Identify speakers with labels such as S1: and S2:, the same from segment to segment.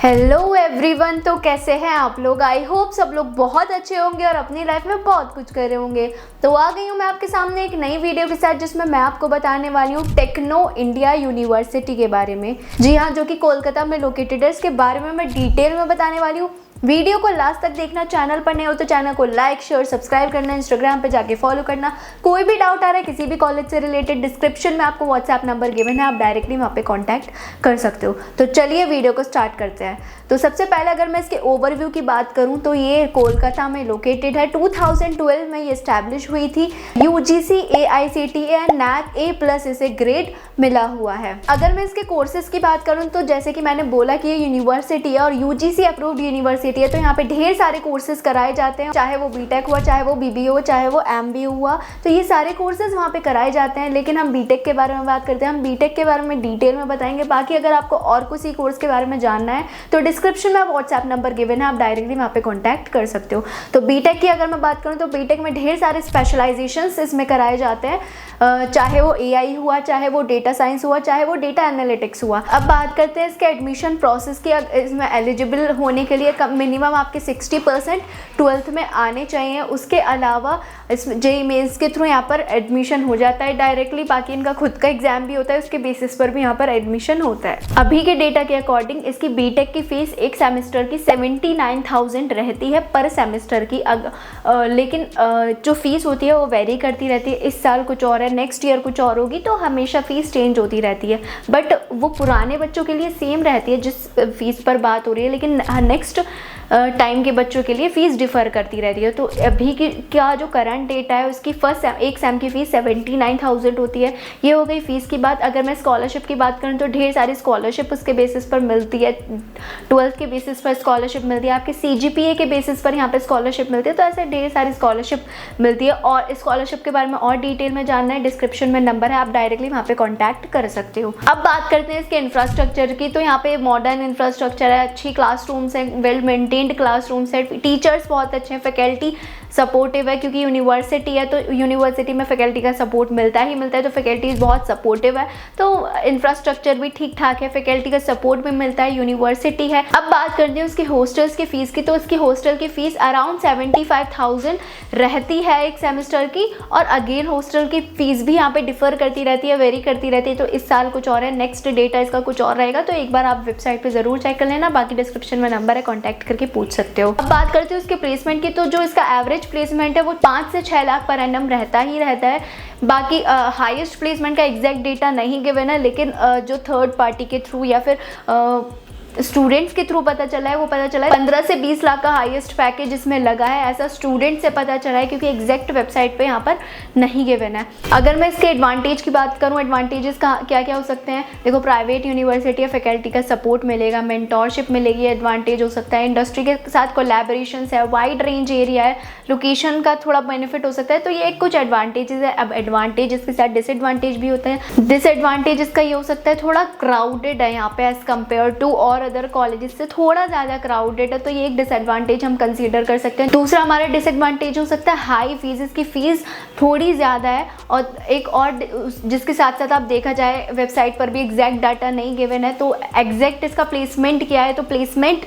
S1: Hello everyone, तो कैसे हैं आप लोग। आई होप सब लोग बहुत अच्छे होंगे और अपनी लाइफ में बहुत कुछ कर रहे होंगे। तो आ गई हूँ मैं आपके सामने एक नई वीडियो के साथ, जिसमें मैं आपको बताने वाली हूँ टेक्नो इंडिया यूनिवर्सिटी के बारे में। जी हाँ, जो कि कोलकाता में लोकेटेड है। इसके बारे में मैं डिटेल में बताने वाली हूँ। वीडियो को लास्ट तक देखना। चैनल पर नए हो तो चैनल को लाइक शेयर सब्सक्राइब करना, इंस्टाग्राम पे जाके फॉलो करना। कोई भी डाउट आ रहा है किसी भी कॉलेज से रिलेटेड, डिस्क्रिप्शन में आपको व्हाट्सएप नंबर गिवन है, आप डायरेक्टली वहाँ पे कांटेक्ट कर सकते हो। तो चलिए वीडियो को स्टार्ट करते हैं। तो सबसे पहले अगर मैं इसके ओवरव्यू की बात करूँ तो ये कोलकाता में लोकेटेड है। 2012 में ये इस्टेब्लिश हुई थी। UGC AICTE and NAC A+ इसे ग्रेड मिला हुआ है। अगर मैं इसके कोर्सेज की बात करूँ तो जैसे कि मैंने बोला कि ये यूनिवर्सिटी है और UGC अप्रूव्ड यूनिवर्सिटी है, तो यहाँ पे ढेर सारे कोर्सेज कराए जाते हैं। चाहे वो बीटेक हुआ, चाहे वो BBA हुआ, चाहे वो MBA हुआ, तो ये सारे कोर्सेज वहाँ पे कराए जाते हैं। लेकिन हम बीटेक के बारे में बात करते हैं। हम बीटेक के बारे में डिटेल में बताएंगे। बाकी अगर आपको और किसी कोर्स के बारे में जानना है तो डिस्क्रिप्शन में व्हाट्सएप नंबर गिवन है, आप डायरेक्टली वहाँ पे कॉन्टैक्ट कर सकते हो। तो बीटेक की अगर मैं बात करूँ तो बीटेक में ढेर सारे स्पेशलाइजेशंस इसमें कराए जाते हैं। चाहे वो AI हुआ, चाहे वो डेटा साइंस हुआ, चाहे वो डेटा एनालिटिक्स हुआ। अब बात करते हैं इसके एडमिशन प्रोसेस की। इसमें एलिजिबल होने के लिए मिनिमम आपके 60% 12th में आने चाहिए। उसके अलावा इसमें JEE मेंस के थ्रू यहाँ पर एडमिशन हो जाता है डायरेक्टली। बाकी इनका खुद का एग्जाम भी होता है, उसके बेसिस पर भी यहाँ पर एडमिशन होता है। अभी के डेटा के अकॉर्डिंग इसकी बीटेक की फीस एक सेमेस्टर की 79,000 रहती है पर सेमेस्टर की। लेकिन जो फीस होती है वो वेरी करती रहती है। इस साल कुछ और है, नेक्स्ट ईयर कुछ और होगी, तो हमेशा फीस चेंज होती रहती है। बट वो पुराने बच्चों के लिए सेम रहती है जिस फीस पर बात हो रही है, लेकिन नेक्स्ट टाइम के बच्चों के लिए फ़ीस डिफ़र करती रहती है। तो अभी की क्या जो करंट डेटा है उसकी एक सेम की फ़ीस 79,000 होती है। ये हो गई फ़ीस की बात। अगर मैं स्कॉलरशिप की बात करूँ तो ढेर सारी स्कॉलरशिप उसके बेसिस पर मिलती है। 12th के बेसिस पर स्कॉलरशिप मिलती है, आपके CGPA के बेसिस पर यहाँ पे स्कॉलरशिप मिलती है। तो ऐसे ढेर सारी स्कॉलरशिप मिलती है। और स्कॉलरशिप के बारे में और डिटेल में जानना है, डिस्क्रिप्शन में नंबर है, आप डायरेक्टली वहाँ पे कॉन्टैक्ट कर सकते हो। अब बात करते हैं इसके इंफ्रास्ट्रक्चर की। तो यहाँ पे मॉडर्न इंफ्रास्ट्रक्चर है, अच्छी क्लासरूम्स हैं, वेल मेंटेन्ड क्लासरूम्स है, टीचर्स बहुत अच्छे हैं, फैकल्टी सपोर्टिव है। क्योंकि यूनिवर्सिटी है तो यूनिवर्सिटी में फैकल्टी का सपोर्ट मिलता ही मिलता है, तो फैकल्टीज बहुत सपोर्टिव है। तो इंफ्रास्ट्रक्चर भी ठीक ठाक है, फैकल्टी का सपोर्ट भी मिलता है, यूनिवर्सिटी है। अब बात करते हैं उसकी हॉस्टल्स की फ़ीस की। तो उसकी हॉस्टल की फ़ीस अराउंड 75,000 रहती है एक सेमेस्टर की। और अगेन हॉस्टल की फ़ीस भी यहाँ पे डिफ़र करती रहती है, वेरी करती रहती है। तो इस साल कुछ और है, नेक्स्ट डेटा इसका कुछ और रहेगा। तो एक बार आप वेबसाइट पर ज़रूर चेक कर लेना। बाकी डिस्क्रिप्शन में नंबर है, कॉन्टैक्ट करके पूछ सकते हो। अब बात करते हैं उसके प्लेसमेंट की। तो जो इसका एवरेज प्लेसमेंट है वो 5 से 6 लाख पर एनम रहता ही रहता है। बाकी हाईएस्ट प्लेसमेंट का एग्जैक्ट डेटा नहीं गिवन है, लेकिन जो थर्ड पार्टी के थ्रू या फिर स्टूडेंट्स के थ्रू पता चला है, वो पता चला है 15 से 20 लाख का हाईएस्ट पैकेज इसमें लगा है। ऐसा स्टूडेंट से पता चला है, क्योंकि एग्जैक्ट वेबसाइट पे यहाँ पर नहीं गिवन है। अगर मैं इसके एडवांटेज की बात करूँ, एडवांटेजेस का क्या क्या हो सकते हैं। देखो, प्राइवेट यूनिवर्सिटी है, फैकल्टी का सपोर्ट मिलेगा, मेंटोरशिप मिलेगी, एडवांटेज हो सकता है। इंडस्ट्री के साथ कोलैबोरेशंस है, वाइड रेंज एरिया है, लोकेशन का थोड़ा बेनिफिट हो सकता है। तो ये कुछ एडवांटेजेस है। अब एडवांटेजेस के साथ डिसएडवांटेज भी होते हैं। डिसएडवांटेज इसका ये हो सकता है, थोड़ा क्राउडेड है यहाँ पे एज कम्पेयर टू और अदर कॉलेजेस से थोड़ा ज़्यादा क्राउडेड है। तो ये एक डिसएडवांटेज हम कंसीडर कर सकते हैं। दूसरा हमारा डिसएडवांटेज हो सकता है हाई फीस। इसकी फ़ीस थोड़ी ज़्यादा है। और एक और जिसके साथ साथ आप देखा जाए, वेबसाइट पर भी एग्जैक्ट डाटा नहीं गिवन है, तो एग्जैक्ट इसका प्लेसमेंट क्या है, तो प्लेसमेंट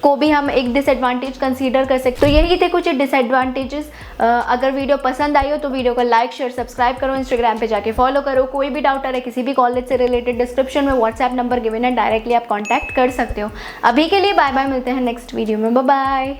S1: को भी हम एक डिसएडवांटेज कंसीडर कर सकते हैं। तो यही थे कुछ डिसएडवांटेजेस। अगर वीडियो पसंद आई हो तो वीडियो को लाइक शेयर सब्सक्राइब करो, इंस्टाग्राम पे जाके फॉलो करो। कोई भी डाउट आ रहा है किसी भी कॉलेज से रिलेटेड, डिस्क्रिप्शन में व्हाट्सएप नंबर गिवन है, डायरेक्टली आप कॉन्टैक्ट कर सकते हो। अभी के लिए बाय बाय, मिलते हैं नेक्स्ट वीडियो में। Bye bye.